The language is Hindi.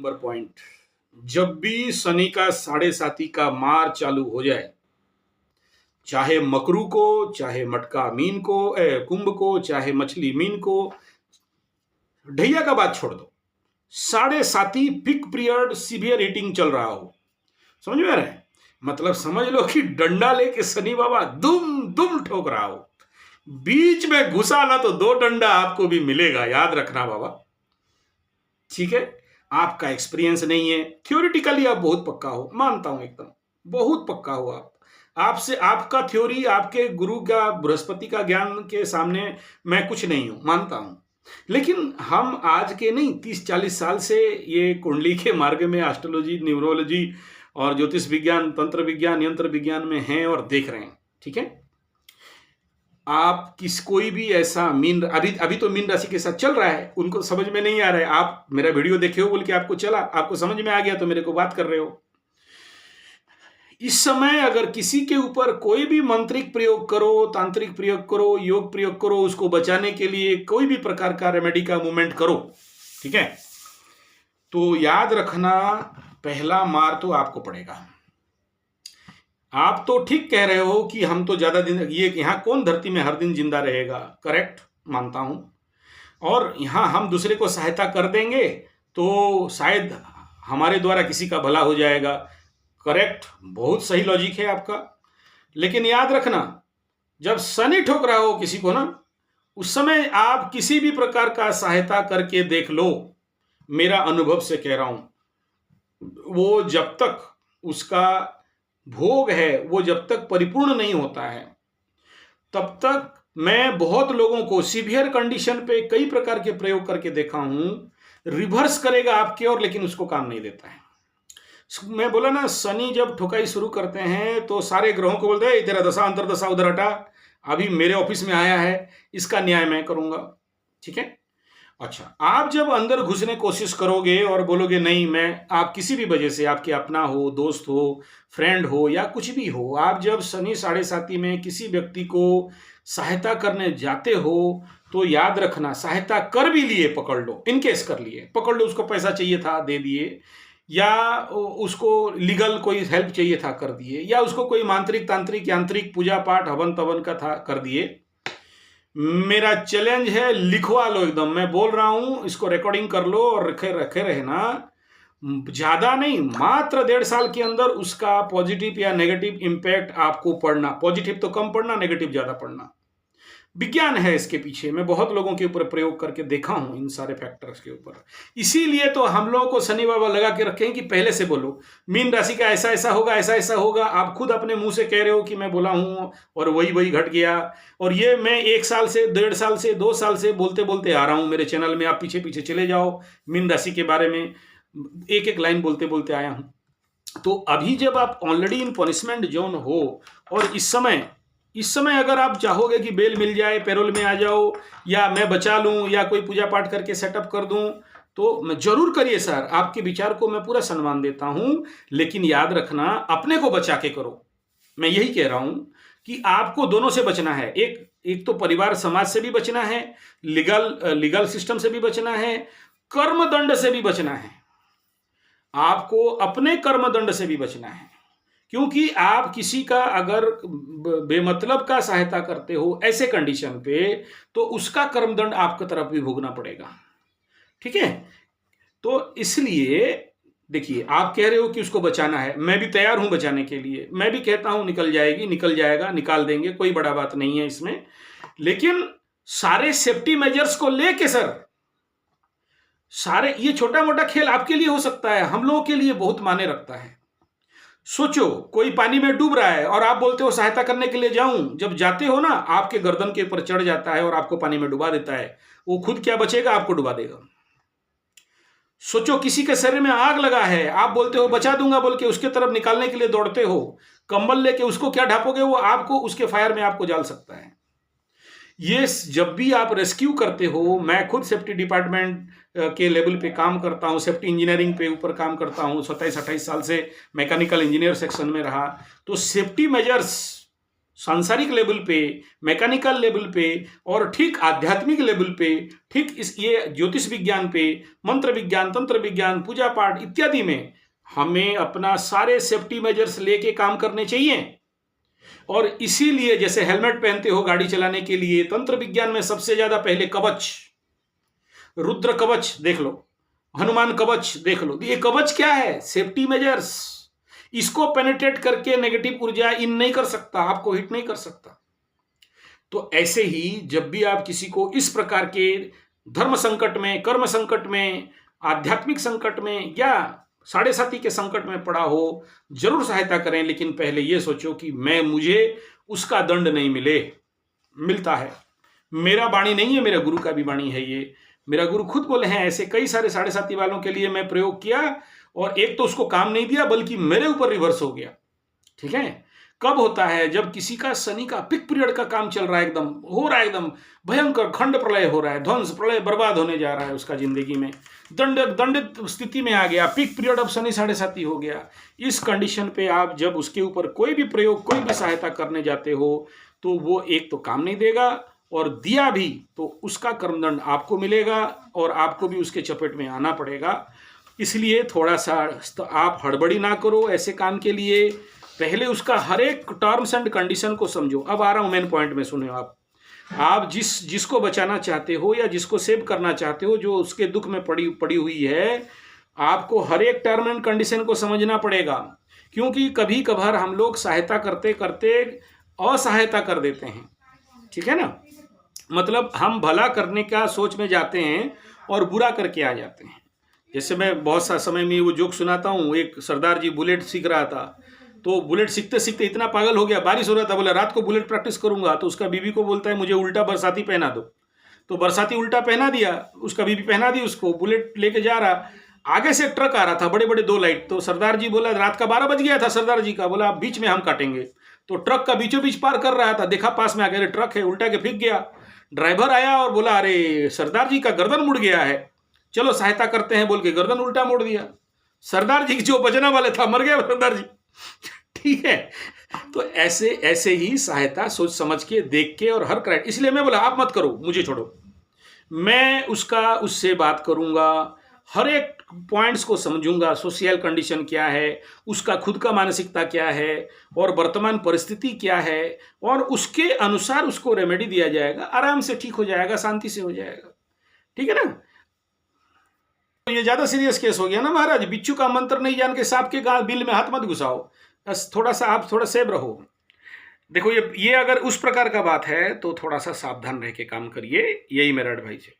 नंबर पॉइंट, जब भी शनि का साढ़े साती का मार चालू हो जाए, चाहे मकरू को, चाहे मटका मीन को, कुंभ को, चाहे मछली मीन को, ढैया का बात छोड़ दो, साढ़े साती पिक पीरियड सीवियर हीटिंग चल रहा हो, समझ में आ रहा है? मतलब समझ लो कि डंडा लेके शनि बाबा दुम दुम ठोक रहा हो, बीच में घुसा ना तो दो डंडा आपको भी मिलेगा, याद रखना बाबा। ठीक है, आपका एक्सपीरियंस नहीं है, थ्योरिटिकली आप बहुत पक्का हो, मानता हूं, एकदम बहुत पक्का हो आप, आपसे आपका थ्योरी, आपके गुरु का बृहस्पति का ज्ञान के सामने मैं कुछ नहीं हूं, मानता हूं। लेकिन हम आज के नहीं 30-40 साल से ये कुंडली के मार्ग में एस्ट्रोलॉजी, न्यूमरोलॉजी और ज्योतिष विज्ञान, तंत्र विज्ञान, यंत्र विज्ञान में हैं और देख रहे हैं। ठीक है, आप कोई भी ऐसा मीन, अभी तो मीन राशि के साथ चल रहा है, उनको समझ में नहीं आ रहा है, आप मेरा वीडियो देखे हो बोल के आपको चला, आपको समझ में आ गया तो मेरे को बात कर रहे हो। इस समय अगर किसी के ऊपर कोई भी मंत्रिक प्रयोग करो, तांत्रिक प्रयोग करो, योग प्रयोग करो, उसको बचाने के लिए कोई भी प्रकार का रेमेडी का मूवमेंट करो, ठीक है, तो याद रखना पहला मार तो आपको पड़ेगा। आप तो ठीक कह रहे हो कि हम तो ज्यादा दिन, ये यहां कौन धरती में हर दिन जिंदा रहेगा, करेक्ट, मानता हूं, और यहां हम दूसरे को सहायता कर देंगे तो शायद हमारे द्वारा किसी का भला हो जाएगा, करेक्ट, बहुत सही लॉजिक है आपका। लेकिन याद रखना, जब शनि ठोक रहा हो किसी को ना, उस समय आप किसी भी प्रकार का सहायता करके देख लो, मेरा अनुभव से कह रहा हूं, वो जब तक उसका भोग है, वो जब तक परिपूर्ण नहीं होता है, तब तक मैं बहुत लोगों को सीवियर कंडीशन पे कई प्रकार के प्रयोग करके देखा हूं, रिवर्स करेगा आपके और, लेकिन उसको काम नहीं देता है। मैं बोला ना, शनि जब ठुकाई शुरू करते हैं तो सारे ग्रहों को बोलते हैं तेरा दशा अंतरदशा उधर हटा, अभी मेरे ऑफिस में आया है, इसका न्याय मैं करूंगा। ठीक है, अच्छा, आप जब अंदर घुसने कोशिश करोगे और बोलोगे नहीं मैं, आप किसी भी वजह से, आपके अपना हो, दोस्त हो, फ्रेंड हो या कुछ भी हो, आप जब शनि साढ़े साती में किसी व्यक्ति को सहायता करने जाते हो तो याद रखना, सहायता कर भी लिए पकड़ लो, इनकेस कर लिए पकड़ लो, उसको पैसा चाहिए था दे दिए, या उसको लीगल कोई हेल्प चाहिए था कर दिए, या उसको कोई मांत्रिक तांत्रिक यांत्रिक पूजा पाठ हवन तवन का था कर दिए। मेरा चैलेंज है, लिखवा लो एकदम, मैं बोल रहा हूं, इसको रिकॉर्डिंग कर लो और रखे रखे रहना, ज्यादा नहीं, मात्र 1.5 साल के अंदर उसका पॉजिटिव या नेगेटिव इंपैक्ट आपको पढ़ना, पॉजिटिव तो कम पढ़ना, नेगेटिव ज्यादा पढ़ना, विज्ञान है इसके पीछे, मैं बहुत लोगों के ऊपर प्रयोग करके देखा हूं इन सारे फैक्टर्स के ऊपर। इसीलिए तो हम लोगों को शनि बाबा लगा के रखे हैं कि पहले से बोलो मीन राशि का ऐसा ऐसा होगा, ऐसा ऐसा होगा, आप खुद अपने मुंह से कह रहे हो कि मैं बोला हूं और वही वही घट गया, और ये मैं 1 साल से, 1.5 साल से, 2 साल से बोलते बोलते आ रहा हूं, मेरे चैनल में आप पीछे पीछे चले जाओ, मीन राशि के बारे में एक एक लाइन बोलते बोलते आया हूं। तो अभी जब आप ऑलरेडी इन पनिशमेंट जोन हो, और इस समय अगर आप चाहोगे कि बेल मिल जाए, पैरोल में आ जाओ, या मैं बचा लूं, या कोई पूजा पाठ करके सेटअप कर दूं, तो मैं जरूर करिए सर, आपके विचार को मैं पूरा सम्मान देता हूं, लेकिन याद रखना अपने को बचा के करो। मैं यही कह रहा हूं कि आपको दोनों से बचना है, एक तो परिवार समाज से भी बचना है, लीगल सिस्टम से भी बचना है, कर्मदंड से भी बचना है, आपको अपने कर्मदंड से भी बचना है, क्योंकि आप किसी का अगर बेमतलब का सहायता करते हो ऐसे कंडीशन पे, तो उसका कर्मदंड आपकी तरफ भी भोगना पड़ेगा। ठीक है, तो इसलिए देखिए, आप कह रहे हो कि उसको बचाना है, मैं भी तैयार हूं बचाने के लिए, मैं भी कहता हूं निकल जाएगी, निकल जाएगा, निकाल देंगे, कोई बड़ा बात नहीं है इसमें, लेकिन सारे सेफ्टी मेजर्स को लेके सर, सारे, ये छोटा मोटा खेल आपके लिए हो सकता है, हम लोगों के लिए बहुत मायने रखता है। सोचो, कोई पानी में डूब रहा है और आप बोलते हो सहायता करने के लिए जाऊं, जब जाते हो ना, आपके गर्दन के ऊपर चढ़ जाता है और आपको पानी में डुबा देता है, वो खुद क्या बचेगा, आपको डुबा देगा। सोचो, किसी के शरीर में आग लगा है, आप बोलते हो बचा दूंगा बोल के उसके तरफ निकालने के लिए दौड़ते हो, कंबल लेके उसको क्या ढापोगे, वो आपको उसके फायर में आपको जाल सकता है। ये जब भी आप रेस्क्यू करते हो, मैं खुद सेफ्टी डिपार्टमेंट के लेवल पे काम करता हूँ, सेफ्टी इंजीनियरिंग पे ऊपर काम करता हूँ, 27-28 साल से मैकेनिकल इंजीनियर सेक्शन में रहा, तो सेफ्टी मेजर्स सांसारिक लेवल पे, मैकेनिकल लेवल पे और ठीक आध्यात्मिक लेवल पे, ठीक इस ये ज्योतिष विज्ञान पे, मंत्र विज्ञान, तंत्र विज्ञान, पूजा पाठ इत्यादि में हमें अपना सारे सेफ्टी मेजर्स लेके काम करने चाहिए। और इसीलिए जैसे हेलमेट पहनते हो गाड़ी चलाने के लिए, तंत्र विज्ञान में सबसे ज्यादा पहले कवच, रुद्र कवच देख लो, हनुमान कवच देख लो। ये कवच क्या है? Safety measures. इसको पेनिट्रेट करके नेगेटिव ऊर्जा इन नहीं कर सकता, आपको हिट नहीं कर सकता। तो ऐसे ही जब भी आप किसी को इस प्रकार के धर्म संकट में, कर्म संकट में, आध्यात्मिक संकट में या साढ़े साथी के संकट में पड़ा हो, जरूर सहायता करें, लेकिन पहले यह सोचो कि मुझे उसका दंड नहीं मिलता है। मेरा वाणी नहीं है, मेरा गुरु का भी वाणी है। ये मेरा गुरु खुद बोले हैं, ऐसे कई सारे साढ़े साथी वालों के लिए मैं प्रयोग किया और एक तो उसको काम नहीं दिया बल्कि मेरे ऊपर रिवर्स हो गया। ठीक है, कब होता है? जब किसी का शनि का पिक पीरियड का काम चल रहा है, एकदम हो रहा है, एकदम भयंकर खंड प्रलय हो रहा है, ध्वंस प्रलय बर्बाद होने जा रहा है उसका जिंदगी में, दंडित स्थिति में आ गया, पिक पीरियड ऑफ शनि साढ़े साथी हो गया। इस कंडीशन पे आप जब उसके ऊपर कोई भी प्रयोग, कोई भी सहायता करने जाते हो तो वो एक तो काम नहीं देगा और दिया भी तो उसका कर्मदंड आपको मिलेगा और आपको भी उसके चपेट में आना पड़ेगा। इसलिए थोड़ा सा आप हड़बड़ी ना करो ऐसे काम के लिए। पहले उसका हर एक टर्म्स एंड कंडीशन को समझो। अब आ रहा हूं मेन पॉइंट में, सुने आप जिसको बचाना चाहते हो या जिसको सेव करना चाहते हो, जो उसके दुख में पड़ी हुई है, आपको हर एक टर्म एंड कंडीशन को समझना पड़ेगा। क्योंकि कभी कभार हम लोग सहायता करते करते असहायता कर देते हैं। ठीक है ना, मतलब हम भला करने का सोच में जाते हैं और बुरा करके आ जाते हैं। जैसे मैं बहुत सा समय में वो जोक सुनाता हूँ। एक सरदार जी बुलेट सीख रहा था, तो बुलेट सीखते सीखते इतना पागल हो गया, बारिश हो रहा था, बोला रात को बुलेट प्रैक्टिस करूंगा। तो उसका बीवी को बोलता है मुझे उल्टा बरसाती पहना दो। तो बरसाती उल्टा पहना दिया, उसका बीवी पहना दी उसको, बुलेट लेके जा रहा, आगे से एक ट्रक आ रहा था, बड़े बड़े 2 लाइट। तो सरदार जी बोला, रात का 12 बज गया था सरदार जी का, बोला बीच में हम काटेंगे। तो ट्रक का बीचों बीच पार कर रहा था, देखा पास में आगे ट्रक है, उल्टा के फेंक गया। ड्राइवर आया और बोला अरे सरदार जी का गर्दन मुड़ गया है, चलो सहायता करते हैं, बोल के गर्दन उल्टा मोड़ दिया। सरदार जी जो बचने वाले था मर गया सरदार जी। ठीक है, तो ऐसे ही सहायता सोच समझ के, देख के और हर क्राइट। इसलिए मैं बोला आप मत करो, मुझे छोड़ो, मैं उससे बात करूंगा, हर एक पॉइंट्स को समझूंगा, सोशल कंडीशन क्या है, उसका खुद का मानसिकता क्या है और वर्तमान परिस्थिति क्या है, और उसके अनुसार उसको रेमेडी दिया जाएगा, आराम से ठीक हो जाएगा, शांति से हो जाएगा। ठीक है ना। तो ये ज्यादा सीरियस केस हो गया ना महाराज, बिच्छू का मंत्र नहीं जान के सांप के बिल में हाथ मत घुसाओ, बस थोड़ा सा आप थोड़ा सेव रहो। देखो ये अगर उस प्रकार का बात है तो थोड़ा सा सावधान रह के काम करिए, यही मेरा एडवाइस है।